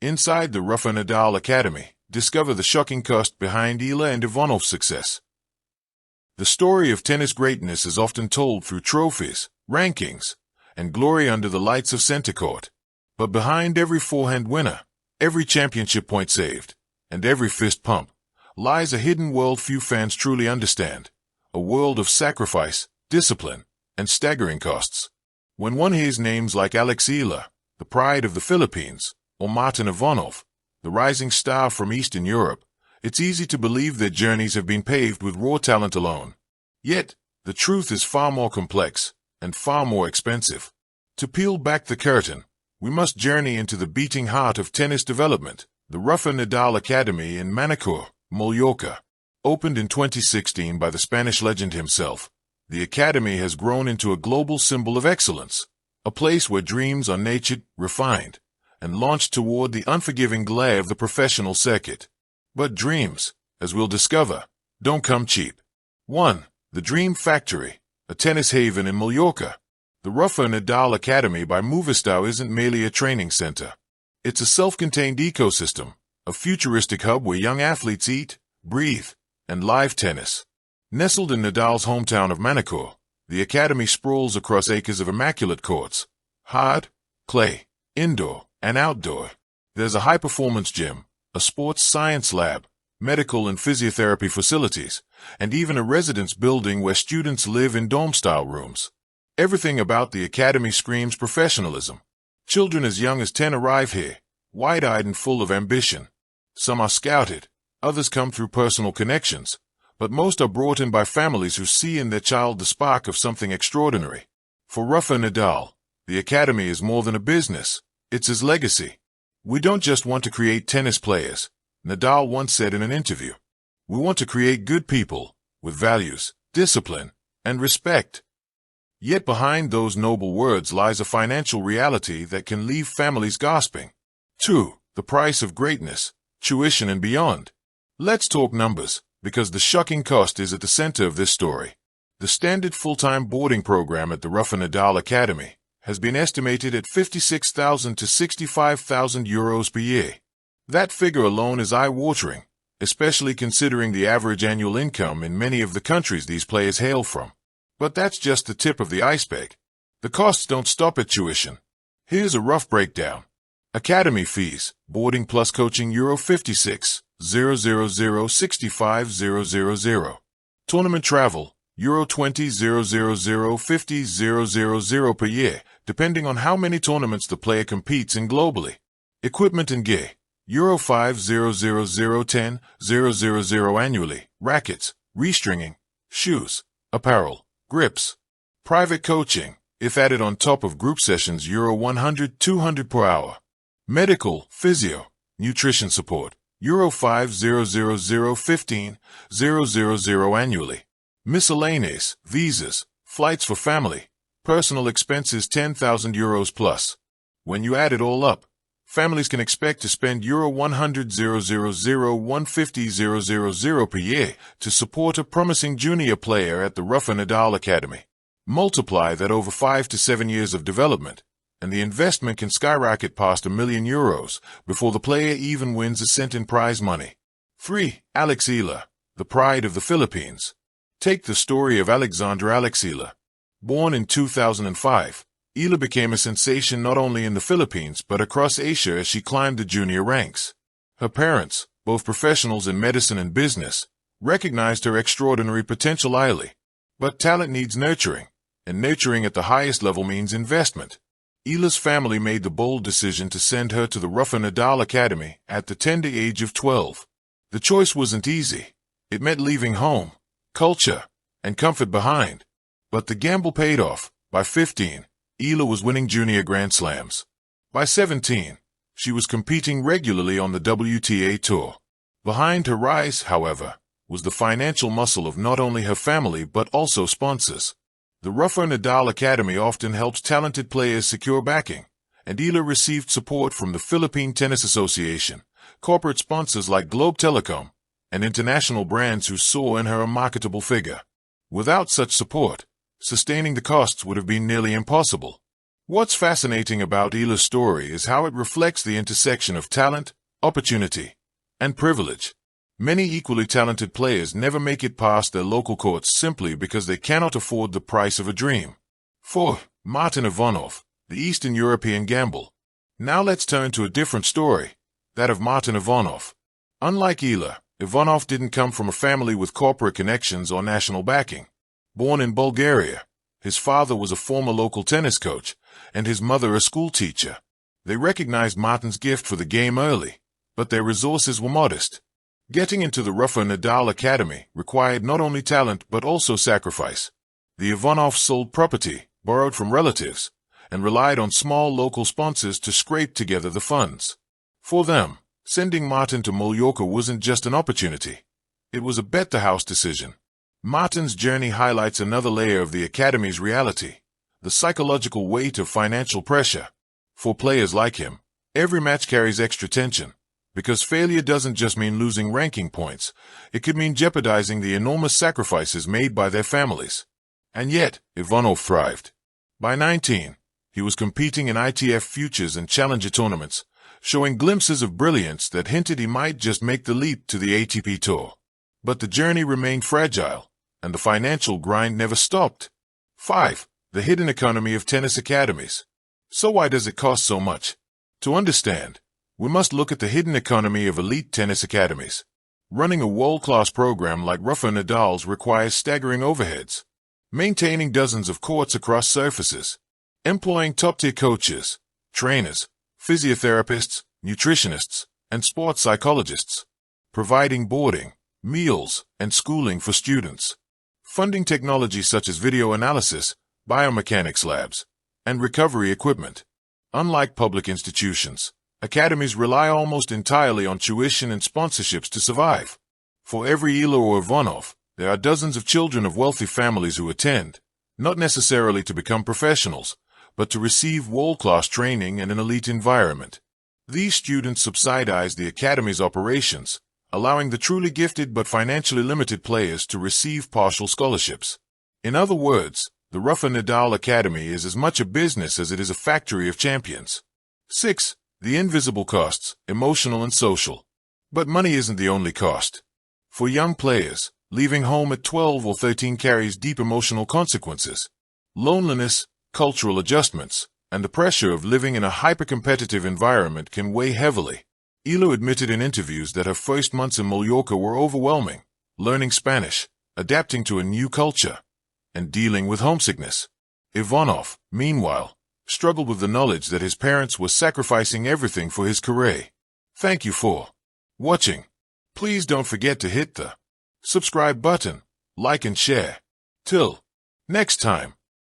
Inside the Rafa Nadal Academy, discover the shocking cost behind Eala Ivanov's success. The story of tennis greatness is often told through trophies, rankings, and glory under the lights of center court. But behind every forehand winner, every championship point saved, and every fist pump, lies a hidden world few fans truly understand. A world of sacrifice, discipline, and staggering costs. When one hears names like Eala, the pride of the Philippines, or Martin Ivanov, the rising star from Eastern Europe, it's easy to believe their journeys have been paved with raw talent alone. Yet, the truth is far more complex and far more expensive. To peel back the curtain, we must journey into the beating heart of tennis development. The Rafa Nadal Academy in Manacor, Mallorca. Opened in 2016 by the Spanish legend himself, the academy has grown into a global symbol of excellence, a place where dreams are nurtured, refined, and launched toward the unforgiving glare of the professional circuit. But dreams, as we'll discover, don't come cheap. 1. The Dream Factory, a tennis haven in Mallorca. The Rafa Nadal Academy by Movistar isn't merely a training center. It's a self-contained ecosystem, a futuristic hub where young athletes eat, breathe, and live tennis. Nestled in Nadal's hometown of Manacor, the academy sprawls across acres of immaculate courts, hard, clay, indoor, and outdoor. There's a high-performance gym, a sports science lab, medical and physiotherapy facilities, and even a residence building where students live in dorm-style rooms. Everything about the academy screams professionalism. Children as young as 10 arrive here, wide-eyed and full of ambition. Some are scouted, others come through personal connections, but most are brought in by families who see in their child the spark of something extraordinary. For Rafa Nadal, the academy is more than a business, it's his legacy. We don't just want to create tennis players, Nadal once said in an interview. We want to create good people, with values, discipline, and respect. Yet behind those noble words lies a financial reality that can leave families gasping. 2. The price of greatness, tuition and beyond. Let's talk numbers, because the shocking cost is at the center of this story. The standard full-time boarding program at the Rafa Nadal Academy has been estimated at 56,000 to 65,000 euros per year. That figure alone is eye-watering, especially considering the average annual income in many of the countries these players hail from. But that's just the tip of the iceberg. The costs don't stop at tuition. Here's a rough breakdown. Academy fees, boarding plus coaching euro 56,000 65,000. Tournament travel, euro 20,000 50,000 per year, depending on how many tournaments the player competes in globally. Equipment and gear, euro 5,000 10,000 annually. Rackets, restringing, shoes, apparel, grips. Private coaching, if added on top of group sessions, euro 100-200 per hour. Medical, physio, nutrition support, euro 5,000 15,000 annually. Miscellaneous, visas, flights for family, personal expenses 10,000 euros plus. When you add it all up, families can expect to spend euro 100,000-150,000 per year to support a promising junior player at the Rafa Nadal Academy. Multiply that over 5 to 7 years of development, and the investment can skyrocket past €1,000,000 before the player even wins a cent in prize money. 3. Eala, the pride of the Philippines. Take the story of Alexandra Eala. Born in 2005, Eala became a sensation not only in the Philippines but across Asia as she climbed the junior ranks. Her parents, both professionals in medicine and business, recognized her extraordinary potential early. But talent needs nurturing, and nurturing at the highest level means investment. Eala's family made the bold decision to send her to the Rafa Nadal Academy at the tender age of 12. The choice wasn't easy. It meant leaving home, culture, and comfort behind. But the gamble paid off. By 15, Eala was winning junior Grand Slams. By 17, she was competing regularly on the WTA Tour. Behind her rise, however, was the financial muscle of not only her family but also sponsors. The Rafa Nadal Academy often helps talented players secure backing, and Eala received support from the Philippine Tennis Association, corporate sponsors like Globe Telecom, and international brands who saw in her a marketable figure. Without such support, sustaining the costs would have been nearly impossible. What's fascinating about Eala's story is how it reflects the intersection of talent, opportunity, and privilege. Many equally talented players never make it past their local courts simply because they cannot afford the price of a dream. 4. Martin Ivanov, the Eastern European gamble. Now let's turn to a different story, that of Martin Ivanov. Unlike Eala, Ivanov didn't come from a family with corporate connections or national backing. Born in Bulgaria, his father was a former local tennis coach, and his mother a school teacher. They recognized Martin's gift for the game early, but their resources were modest. Getting into the Rafa Nadal Academy required not only talent but also sacrifice. The Ivanovs sold property, borrowed from relatives, and relied on small local sponsors to scrape together the funds. For them, sending Martin to Mallorca wasn't just an opportunity. It was a bet-the-house decision. Martin's journey highlights another layer of the Academy's reality, the psychological weight of financial pressure. For players like him, every match carries extra tension, because failure doesn't just mean losing ranking points, it could mean jeopardizing the enormous sacrifices made by their families. And yet, Ivanov thrived. By 19, he was competing in ITF Futures and Challenger tournaments, showing glimpses of brilliance that hinted he might just make the leap to the ATP Tour. But the journey remained fragile, and the financial grind never stopped. 5. The hidden economy of tennis academies. So why does it cost so much? To understand, we must look at the hidden economy of elite tennis academies. Running a world-class program like Rafa Nadal's requires staggering overheads. Maintaining dozens of courts across surfaces. Employing top-tier coaches, trainers, physiotherapists, nutritionists, and sports psychologists. Providing boarding, meals, and schooling for students. Funding technology such as video analysis, biomechanics labs, and recovery equipment. Unlike public institutions, academies rely almost entirely on tuition and sponsorships to survive. For every Eala or Ivanov, there are dozens of children of wealthy families who attend, not necessarily to become professionals, but to receive world-class training in an elite environment. These students subsidize the academy's operations, allowing the truly gifted but financially limited players to receive partial scholarships. In other words, the Rafa Nadal Academy is as much a business as it is a factory of champions. 6. The invisible costs, emotional and social. But money isn't the only cost. For young players, leaving home at 12 or 13 carries deep emotional consequences. Loneliness, cultural adjustments, and the pressure of living in a hyper-competitive environment can weigh heavily. Eala admitted in interviews that her first months in Mallorca were overwhelming, learning Spanish, adapting to a new culture, and dealing with homesickness. Ivanov, meanwhile, struggled with the knowledge that his parents were sacrificing everything for his career. Thank you for watching. Please don't forget to hit the subscribe button, like and share. Till next time.